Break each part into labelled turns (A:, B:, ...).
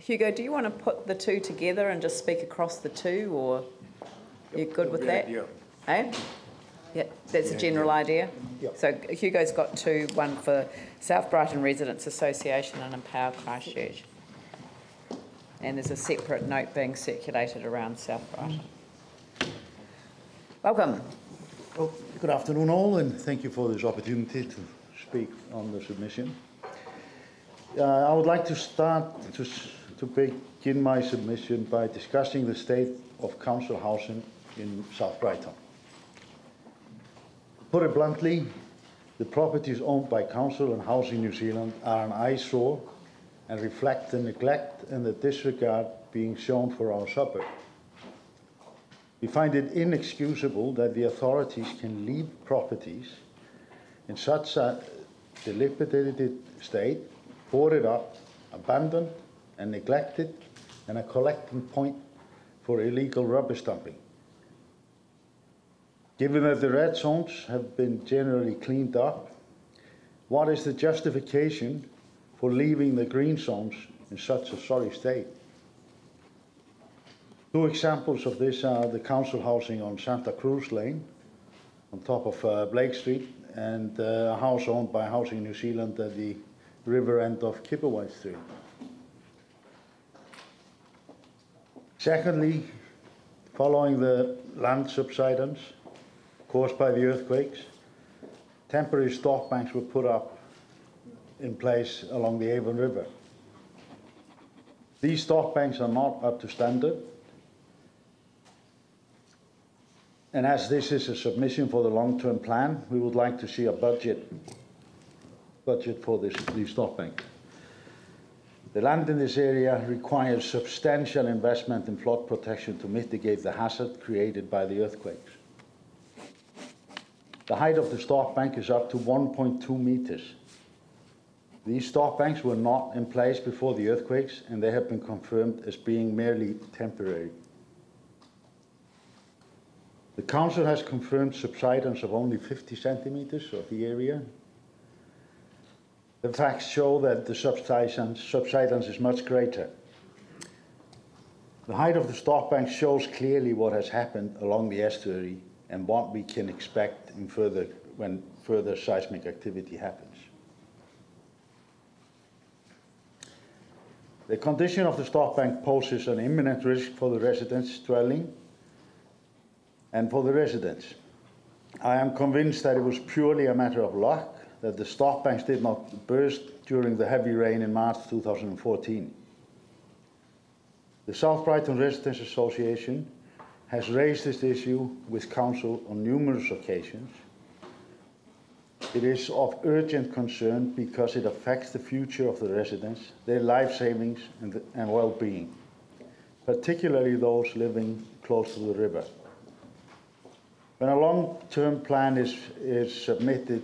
A: Hugo, do you want to put the two together and just speak across the two, or you're good with that?
B: Yeah.
A: Eh? Yeah, that's a general idea.
B: Yep.
A: So Hugo's got two, one for South Brighton Residents Association and Empower Christchurch. And there's a separate note being circulated around South Brighton. Welcome.
C: Well, good afternoon all, and thank you for this opportunity to speak on the submission. I would like to start to begin my submission by discussing the state of council housing in South Brighton. To put it bluntly, the properties owned by Council and Housing New Zealand are an eyesore and reflect the neglect and the disregard being shown for our suburb. We find it inexcusable that the authorities can leave properties in such a dilapidated state, boarded up, abandoned and neglected, and a collecting point for illegal rubbish dumping. Given that the red zones have been generally cleaned up, what is the justification for leaving the green zones in such a sorry state? Two examples of this are the council housing on Santa Cruz Lane, on top of Blake Street, and a house owned by Housing New Zealand at the river end of Kipperwhite Street. Secondly, following the land subsidence caused by the earthquakes, temporary stock banks were put up in place along the Avon River. These stock banks are not up to standard, and as this is a submission for the long-term plan, we would like to see a budget for these stock banks. The land in this area requires substantial investment in flood protection to mitigate the hazard created by the earthquakes. The height of the stock bank is up to 1.2 meters. These stock banks were not in place before the earthquakes, and they have been confirmed as being merely temporary. The council has confirmed subsidence of only 50 centimeters of the area. The facts show that the subsidence is much greater. The height of the stock bank shows clearly what has happened along the estuary and what we can expect when further seismic activity happens. The condition of the stock bank poses an imminent risk for the residents dwelling and for the residents. I am convinced that it was purely a matter of luck that the stock banks did not burst during the heavy rain in March 2014. The South Brighton Residents Association has raised this issue with Council on numerous occasions. It is of urgent concern because it affects the future of the residents, their life savings and well-being, particularly those living close to the river. When a long-term plan is submitted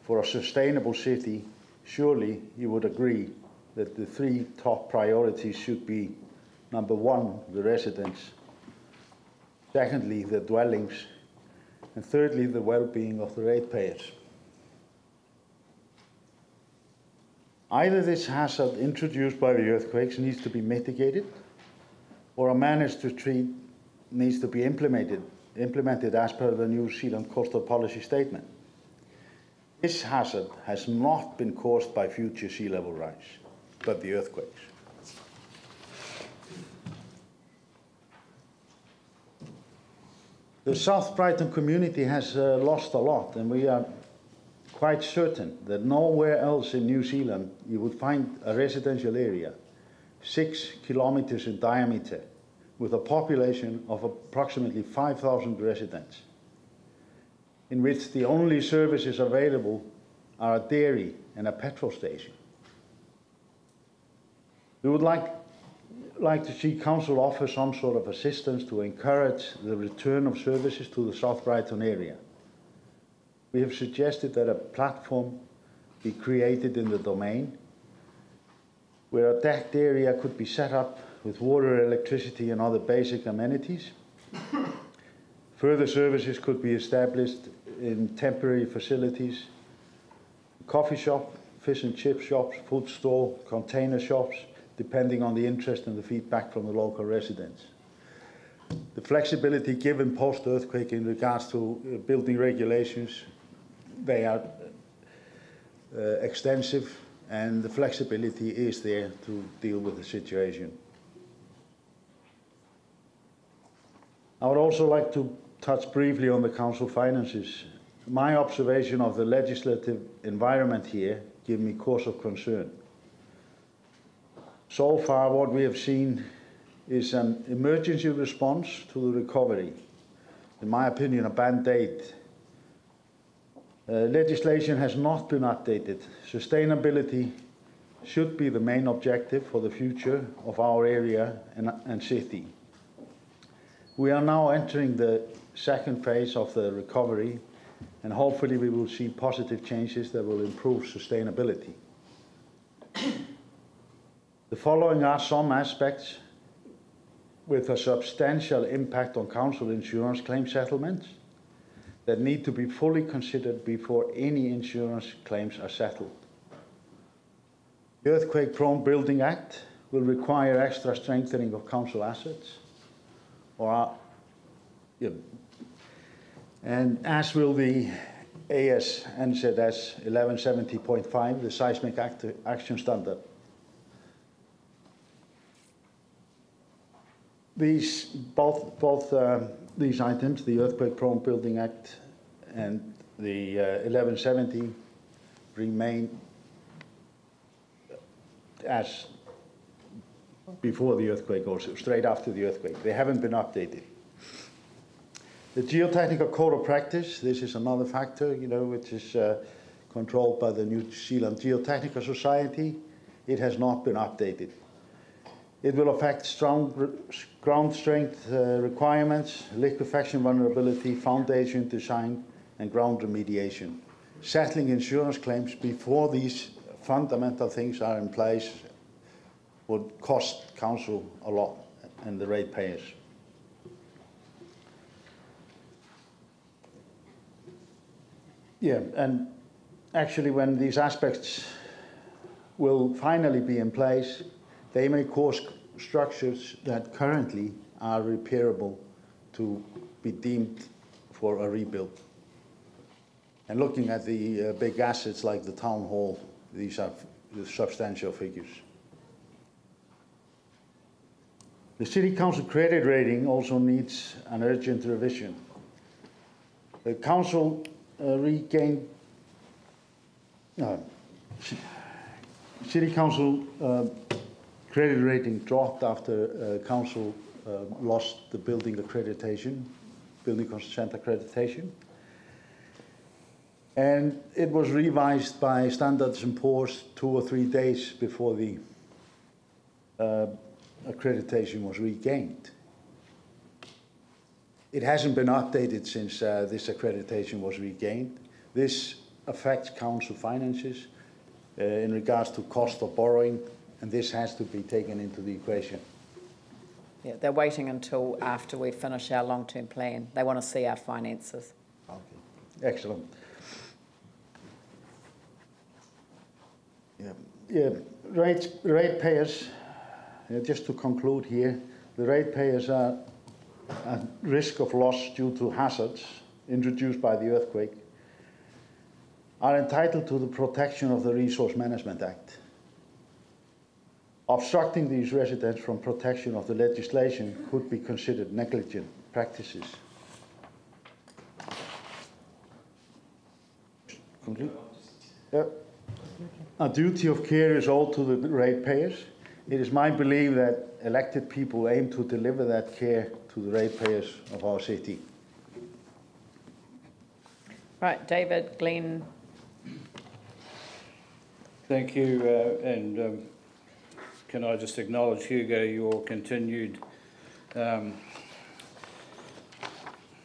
C: for a sustainable city, surely you would agree that the three top priorities should be: number one, the residents; secondly, the dwellings; and thirdly, the well-being of the ratepayers. Either this hazard introduced by the earthquakes needs to be mitigated, or a managed retreat needs to be implemented as per the New Zealand Coastal Policy Statement. This hazard has not been caused by future sea level rise, but the earthquakes. The South Brighton community has lost a lot, and we are quite certain that nowhere else in New Zealand you would find a residential area 6 kilometers in diameter with a population of approximately 5,000 residents, in which the only services available are a dairy and a petrol station. We would like to see Council offer some sort of assistance to encourage the return of services to the South Brighton area. We have suggested that a platform be created in the domain where a decked area could be set up with water, electricity and other basic amenities. Further services could be established in temporary facilities, coffee shop, fish and chip shops, food store, container shops, depending on the interest and the feedback from the local residents. The flexibility given post-earthquake in regards to building regulations, they are extensive, and the flexibility is there to deal with the situation. I would also like to touch briefly on the council finances. My observation of the legislative environment here give me cause of concern. So far, what we have seen is an emergency response to the recovery. In my opinion, a band-aid. Legislation has not been updated. Sustainability should be the main objective for the future of our area and city. We are now entering the second phase of the recovery, and hopefully we will see positive changes that will improve sustainability. The following are some aspects with a substantial impact on council insurance claim settlements that need to be fully considered before any insurance claims are settled. The Earthquake-Prone Building Act will require extra strengthening of council assets, and as will the AS/NZS 1170.5, the Seismic Action Standard. Both these items, the Earthquake-Prone Building Act and the 1170, remain as before the earthquake, or straight after the earthquake. They haven't been updated. The Geotechnical Code of Practice, this is another factor, which is controlled by the New Zealand Geotechnical Society. It has not been updated. It will affect strong ground strength requirements, liquefaction vulnerability, foundation design, and ground remediation. Settling insurance claims before these fundamental things are in place would cost council a lot and the ratepayers. Yeah, and actually when these aspects will finally be in place, they may cause structures that currently are repairable to be deemed for a rebuild. And looking at the big assets like the town hall, these are the substantial figures. The City Council credit rating also needs an urgent revision. The Council City Council credit rating dropped after Council lost the building accreditation, building consent accreditation. And it was revised by Standards & Poor's 2 or 3 days before the accreditation was regained. It hasn't been updated since this accreditation was regained. This affects council finances in regards to cost of borrowing, and this has to be taken into the equation.
A: Yeah, they're waiting until after we finish our long-term plan. They want to see our finances.
C: Okay, excellent. Yeah, ratepayers, just to conclude here, the ratepayers are at risk of loss due to hazards introduced by the earthquake, are entitled to the protection of the Resource Management Act. Obstructing these residents from protection of the legislation could be considered negligent practices. Complete? Yeah. A duty of care is owed to the ratepayers. It is my belief that elected people aim to deliver that care to the ratepayers of our city.
A: Right, David, Glenn.
B: Thank you, and can I just acknowledge, Hugo, your continued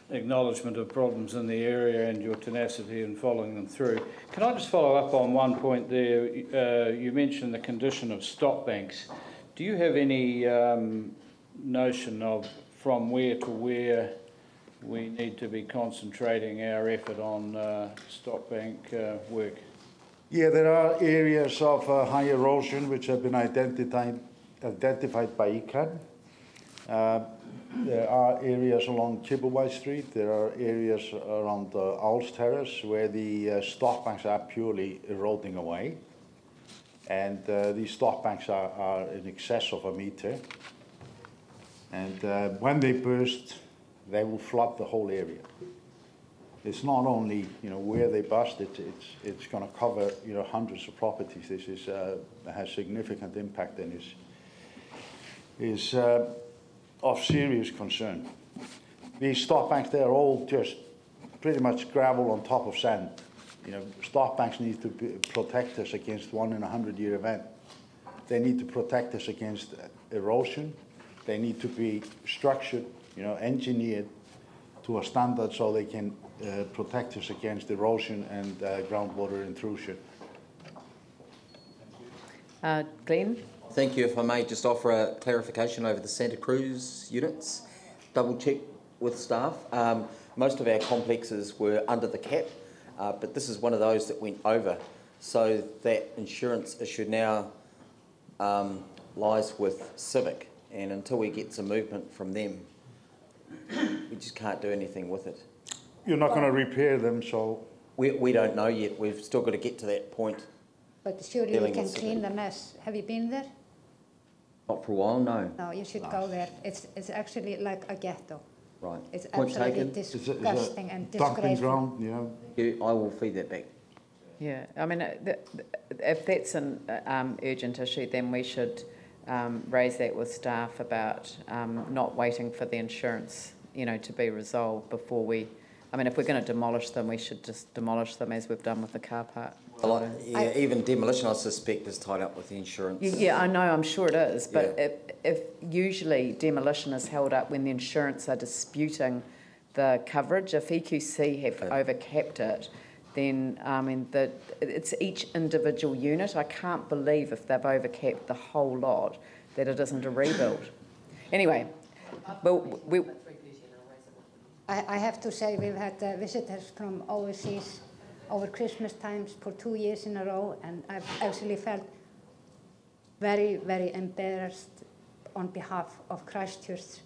B: acknowledgement of problems in the area and your tenacity in following them through. Can I just follow up on one point there? You mentioned the condition of stop banks. Do you have any notion of from where to where we need to be concentrating our effort on stop bank work?
C: Yeah, there are areas of high erosion which have been identified identified by ICAD. There are areas along Chippleway Street, there are areas around Owls Terrace where the stock banks are purely eroding away. And these stock banks are in excess of a metre. And when they burst, they will flood the whole area. It's not only where they burst, it's going to cover hundreds of properties. This is has significant impact and is of serious concern. These stock banks, they're all just pretty much gravel on top of sand. Stock banks need to protect us against 1 in 100-year event. They need to protect us against erosion. They need to be structured, engineered to a standard so they can protect us against erosion and groundwater intrusion.
A: Glenn?
D: Thank you. If I may just offer a clarification over the Santa Cruz units. Double check with staff. Most of our complexes were under the cap, but this is one of those that went over. So that insurance issue now lies with Civic, and until we get some movement from them, we just can't do anything with it.
C: You're not going to repair them, so...
D: We don't know yet. We've still got to get to that point.
E: But surely you can clean the mess. Have you been there?
D: Not for a while, no.
E: No, you should go there. It's actually like a ghetto.
D: Right.
E: It's
D: Point
E: absolutely
D: taken.
E: disgusting and
C: dumping
E: disgraceful.
C: ground,
D: I will feed that back.
A: Yeah, I mean, if that's an urgent issue, then we should raise that with staff about not waiting for the insurance, to be resolved before we... I mean, if we're going to demolish them, we should just demolish them as we've done with the car park.
D: Even demolition, I suspect, is tied up with the insurance.
A: Yeah, I know, I'm sure it is, but if usually demolition is held up when the insurance are disputing the coverage, if EQC have overcapped it, then, I mean, it's each individual unit. I can't believe if they've overcapped the whole lot that it isn't a rebuild. Anyway,
E: I have to say we've had visitors from overseas over Christmas times for 2 years in a row, and I've actually felt very, very embarrassed on behalf of Christchurch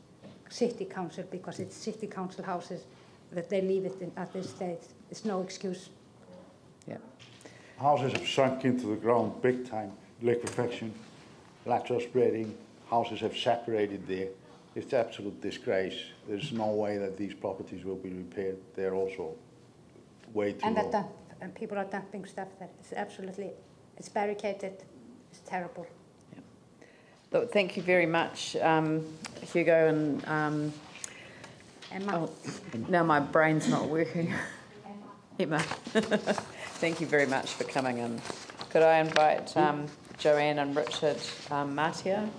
E: City Council, because it's City Council houses that they leave it at this state. It's no excuse.
A: Yeah.
C: Houses have sunk into the ground big time. Liquefaction, lateral spreading, houses have separated there. It's absolute disgrace. There's no way that these properties will be repaired. They're also way too low.
E: And people are dumping stuff there. It's absolutely, it's barricaded. It's terrible.
A: Yeah. Look, thank you very much, Hugo and
E: Emma.
A: Oh, now my brain's not working. Emma. Thank you very much for coming in. Could I invite Joanne and Richard Martia?